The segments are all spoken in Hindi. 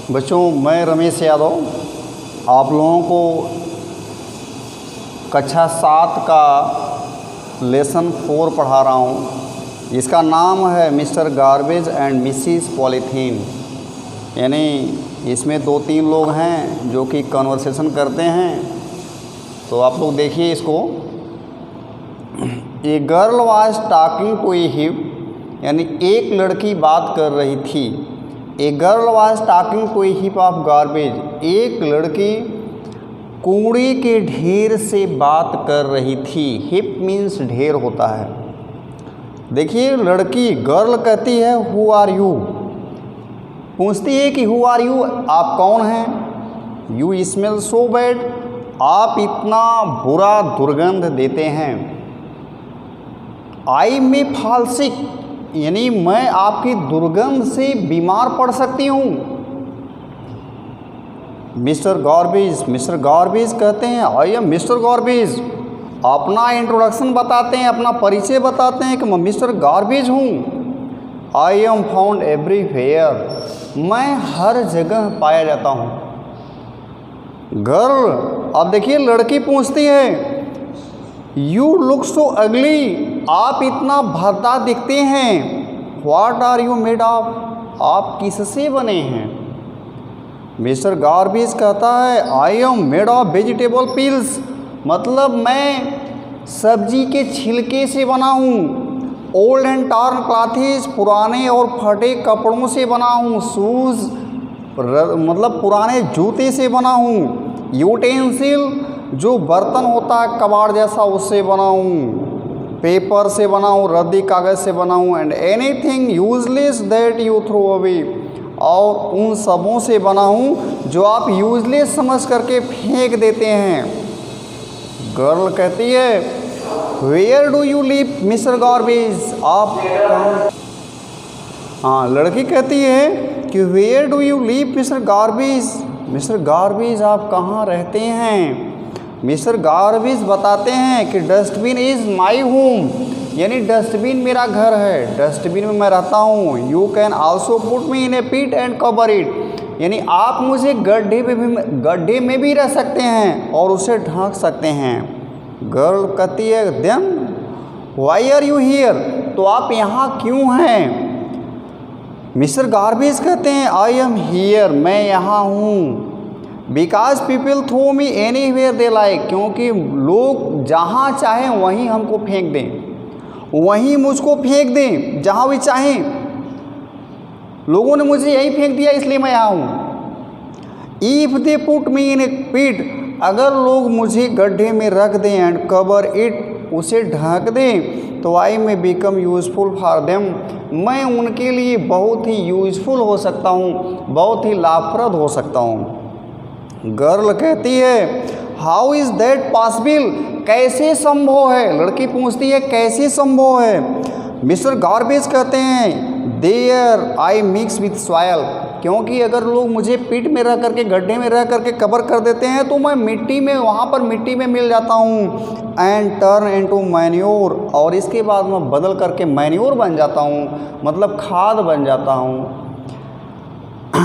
बच्चों, मैं रमेश यादव आप लोगों को कक्षा 7 का लेसन 4 पढ़ा रहा हूँ। इसका नाम है mister garbage and Mrs polythene. यानी इसमें 2-3 लोग हैं जो कि कन्वर्सेशन करते हैं। तो आप लोग देखिए इसको। A girl was talking to a heap, यानी एक लड़की बात कर रही थी। A girl was talking to a heap of garbage, एक लड़की कूड़े के ढेर से बात कर रही थी। हिप मीन्स ढेर होता है। देखिए लड़की गर्ल कहती है हु आर यू, पूछती है कि हु आर यू, आप कौन हैं। यू स्मेल सो बैड, आप इतना बुरा दुर्गंध देते हैं। आई मे फॉल सिक, यानी मैं आपकी दुर्गंध से बीमार पड़ सकती हूँ। मिस्टर गार्बेज कहते हैं आई एम मिस्टर गार्बेज। अपना इंट्रोडक्शन बताते हैं, अपना परिचय बताते हैं कि मैं मिस्टर गार्बेज हूँ। आई एम फाउंड एवरीवेयर, मैं हर जगह पाया जाता हूँ। गर्ल, अब देखिए लड़की पूछती है यू लुक सो अगली, आप इतना भद्दा दिखते हैं। What are you made of, आप किससे बने हैं। मिस्टर गार्बेज कहता है I am made of vegetable peels, मतलब मैं सब्जी के छिलके से बना हूँ। ओल्ड एंड टॉर्न क्लॉथ्स, पुराने और फटे कपड़ों से बना हूँ। शूज़, मतलब पुराने जूते से बना हूँ। यूटेंसिल, जो बर्तन होता है कबाड़ जैसा, उससे बना हूँ। पेपर से बना हूँ, रद्दी कागज़ से बना हूँ। And anything useless that you throw away, और उन सबों से बना हूँ जो आप यूजलेस समझ करके फेंक देते हैं। गर्ल कहती है where do you live mister garbage, आप कहाँ। हाँ, लड़की कहती है कि where do you live mister garbage, mister garbage आप कहाँ रहते हैं। मिस्टर गार्बेज बताते हैं कि डस्टबिन इज़ माई होम, यानी डस्टबिन मेरा घर है, डस्टबिन में मैं रहता हूँ। You can also put me in a pit and cover it, यानी आप मुझे गड्ढे में भी रह सकते हैं और उसे ढक सकते हैं। गर्ल कहती है then why are you here, तो आप यहाँ क्यों हैं। मिस्टर गार्बेज कहते हैं आई एम हियर, मैं यहाँ हूँ। Because people throw me anywhere they like, क्योंकि लोग जहाँ चाहें वहीं हमको फेंक दें, वहीं मुझको फेंक दें जहाँ भी चाहें। लोगों ने मुझे यहीं फेंक दिया इसलिए मैं यहाँ हूँ। If they put me in a पिट, अगर लोग मुझे गड्ढे में रख दें, एंड कवर इट, उसे ढक दें, तो आई में बिकम यूज़फुल फॉर देम, मैं उनके लिए बहुत ही यूज़फुल हो सकता हूँ, बहुत ही लाभप्रद हो सकता हूँ। गर्ल कहती है हाउ इज़ दैट पॉसिबल, कैसे संभव है। लड़की पूछती है कैसे संभव है। मिस्टर गार्बेज कहते हैं there I mix with soil, क्योंकि अगर लोग मुझे पिट में रह करके, गड्ढे में रह करके कवर कर देते हैं, तो मैं मिट्टी में, वहाँ पर मिट्टी में मिल जाता हूँ। एंड टर्न इनटू मैन्योर, और इसके बाद मैं बदल करके मैन्योर बन जाता हूँ, मतलब खाद बन जाता हूँ।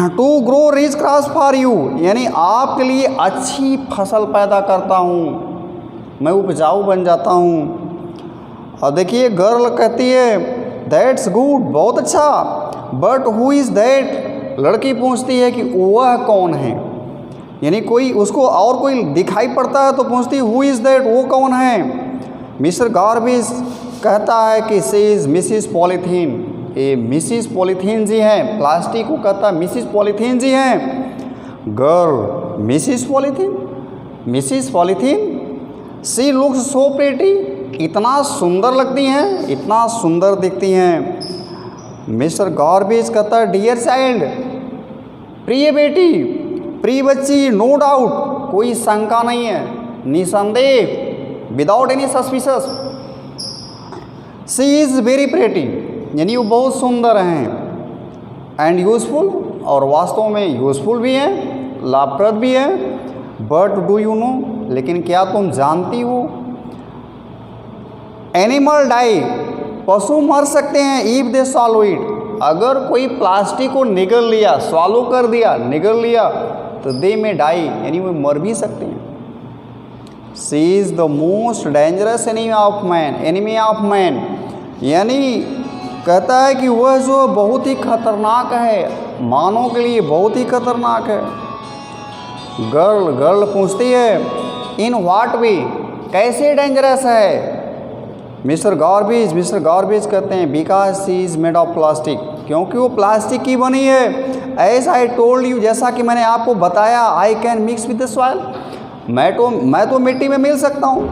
To grow rich crops for you, यानी आपके लिए अच्छी फसल पैदा करता हूँ, मैं उपजाऊ बन जाता हूँ। और देखिए गर्ल कहती है दैट्स गुड, बहुत अच्छा। बट हु इज़ दैट, लड़की पूछती है कि वह कौन है, यानी कोई उसको और कोई दिखाई पड़ता है तो पूछती है हु इज़ दैट, वो कौन है। मिस्टर गार्बेज कहता है कि शी इज़ मिसिस पॉलीथीन, ये मिसिस पॉलीथीन जी हैं। प्लास्टिक को कहता है मिसिस पॉलीथीन जी हैं। Girl Mrs polythene, she looks so pretty, इतना सुंदर लगती हैं, इतना सुंदर दिखती हैं। मिस्टर गार्बेज कहता है डियर चाइल्ड, प्रिय बेटी, प्रिय बच्ची, नो डाउट, कोई शंका नहीं है, निसंदेह, without any suspicious, she is very pretty, यानी वो बहुत सुंदर हैं। एंड यूज़फुल, और वास्तव में यूज़फुल भी हैं, लाभप्रद भी हैं। बट डू यू नो, लेकिन क्या तुम जानती हो, एनिमल डाई, पशु मर सकते हैं, इफ दे swallow it, अगर कोई प्लास्टिक को निगल लिया, स्वालो कर दिया, निगल लिया, तो दे में डाई, यानी वो मर भी सकते हैं। Sea is the most dangerous enemy of man, यानी कहता है कि वह जो बहुत ही खतरनाक है, मानव के लिए बहुत ही खतरनाक है। गर्ल पूछती है इन व्हाट वे, कैसे डेंजरस है। मिस्टर गार्बेज कहते हैं because she is made of plastic, क्योंकि वो प्लास्टिक की बनी है। एज आई टोल्ड यू, जैसा कि मैंने आपको बताया, I can mix with the soil, मैं तो मिट्टी में मिल सकता हूँ,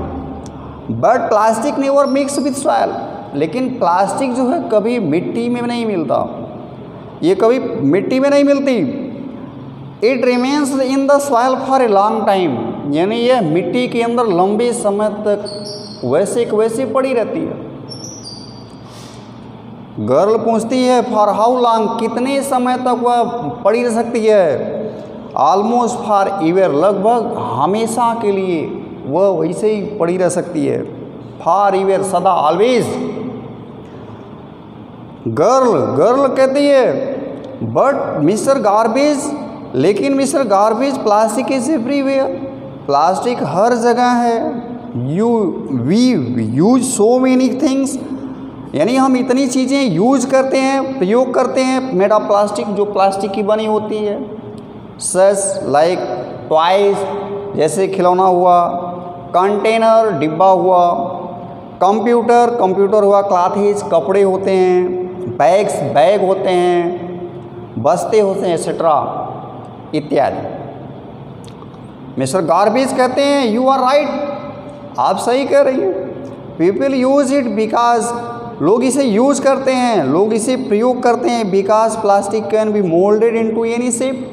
but plastic never mix with soil, लेकिन प्लास्टिक जो है कभी मिट्टी में नहीं मिलता, ये कभी मिट्टी में नहीं मिलती। It remains in the soil for a long time, यानी यह मिट्टी के अंदर लंबे समय तक वैसे पड़ी रहती है। गर्ल पूछती है फॉर हाउ लॉन्ग, कितने समय तक वह पड़ी रह सकती है। ऑलमोस्ट फॉर ईयर, लगभग हमेशा के लिए वह वैसे ही पड़ी रह सकती है। फॉर ईयर, सदा, ऑलवेज। गर्ल कहती है बट मिस्टर गार्बेज, लेकिन mister garbage plastic is everywhere, plastic हर जगह है। We use so many things, यानी हम इतनी चीज़ें यूज करते हैं, प्रयोग करते हैं मेड ऑफ प्लास्टिक, जो प्लास्टिक की बनी होती है। सच लाइक टॉयज, जैसे खिलौना हुआ, कंटेनर, डिब्बा हुआ, कंप्यूटर हुआ, क्लॉथेज, कपड़े होते हैं, बैग होते हैं, बस्ते होते हैं, एक्सेट्रा इत्यादि। मिस्टर गार्बेज कहते हैं यू आर राइट, आप सही कह रही हैं। पीपल यूज इट बिकॉज, लोग इसे यूज करते हैं, लोग इसे प्रयोग करते हैं, because plastic can be moulded into any shape,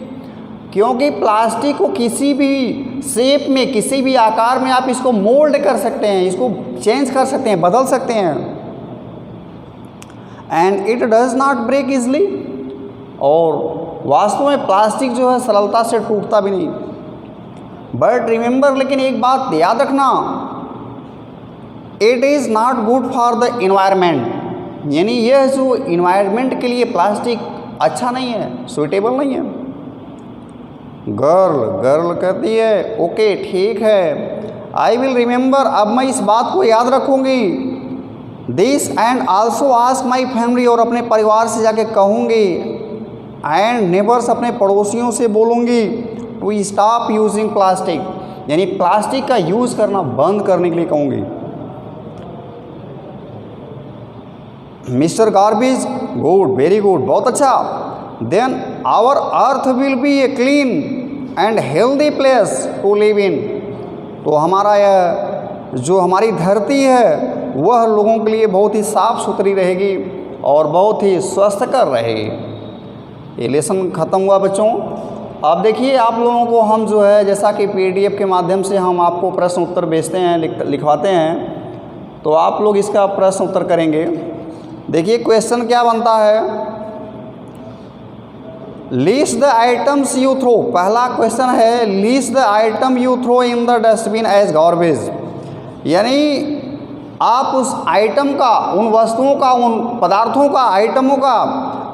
क्योंकि प्लास्टिक को किसी भी शेप में, किसी भी आकार में आप इसको मोल्ड कर सकते हैं, इसको चेंज कर सकते हैं, बदल सकते हैं। And it does not break easily, और वास्तव में प्लास्टिक जो है सरलता से टूटता भी नहीं। बट रिमेंबर, लेकिन एक बात याद रखना, it is not good for the environment, यानी यह जो इन्वायरमेंट के लिए प्लास्टिक अच्छा नहीं है, सुइटेबल नहीं है। गर्ल कहती है ओके ठीक है, आई विल रिमेंबर, अब मैं इस बात को याद रखूँगी। This and also ask my family, और अपने परिवार से जाके कहूँगी। एंड नेबर्स, अपने पड़ोसियों से बोलूँगी टू स्टॉप यूजिंग प्लास्टिक, यानी प्लास्टिक का यूज़ करना बंद करने के लिए कहूँगी। Mister garbage, good, very good, बहुत अच्छा। Then our earth will be a clean and healthy place to live in, तो हमारा यह जो हमारी धरती है वह लोगों के लिए बहुत ही साफ़ सुथरी रहेगी और बहुत ही स्वस्थकर रहेगी। ये लेसन ख़त्म हुआ बच्चों। अब देखिए आप लोगों को हम जो है, जैसा कि PDF के माध्यम से हम आपको प्रश्न उत्तर भेजते हैं, लिखवाते हैं, तो आप लोग इसका प्रश्न उत्तर करेंगे। देखिए क्वेश्चन क्या बनता है, list the items you throw. पहला क्वेश्चन है list the item you throw in the dustbin as garbage, यानी आप उस आइटम का, उन वस्तुओं का, उन पदार्थों का, आइटमों का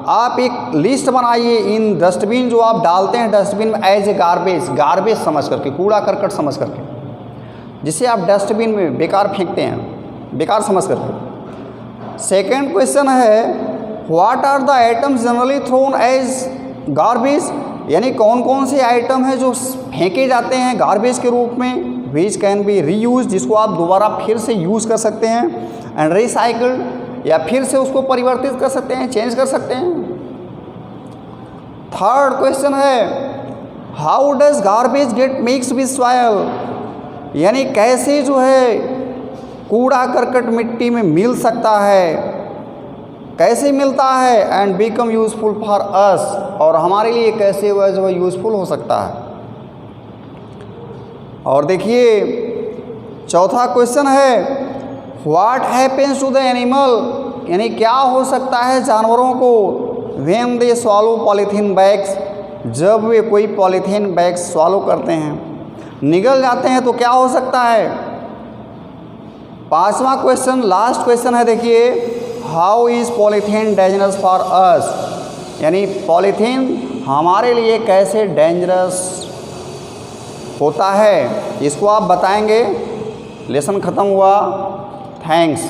आप एक लिस्ट बनाइए इन डस्टबिन, जो आप डालते हैं डस्टबिन में एज ए गार्बेज समझ करके, कूड़ा करकट समझ करके, जिसे आप डस्टबिन में बेकार फेंकते हैं, बेकार समझ करके। सेकेंड क्वेश्चन है what are the items generally thrown as garbage, यानी कौन कौन से आइटम हैं जो फेंके जाते हैं गार्बेज के रूप में। विच कैन बी रीयूज, जिसको आप दोबारा फिर से यूज़ कर सकते हैं। एंड रिसाइकल्ड, या फिर से उसको परिवर्तित कर सकते हैं, चेंज कर सकते हैं। थर्ड क्वेश्चन है how does garbage gate mix with soil, यानी कैसे जो है कूड़ा करकट मिट्टी में मिल सकता है, कैसे मिलता है। And become useful for us, और हमारे लिए कैसे वह जो है यूजफुल हो सकता है। और देखिए चौथा क्वेश्चन है what happens to the animal, यानी क्या हो सकता है जानवरों को when they swallow polythene bags, जब वे कोई पॉलीथीन बैग स्वॉलो करते हैं, निगल जाते हैं, तो क्या हो सकता है। पांचवा क्वेश्चन, लास्ट क्वेश्चन है, देखिए how is polythene dangerous for us, यानी पॉलीथीन हमारे लिए कैसे डेंजरस होता है, इसको आप बताएंगे। लेसन ख़त्म हुआ। थैंक्स।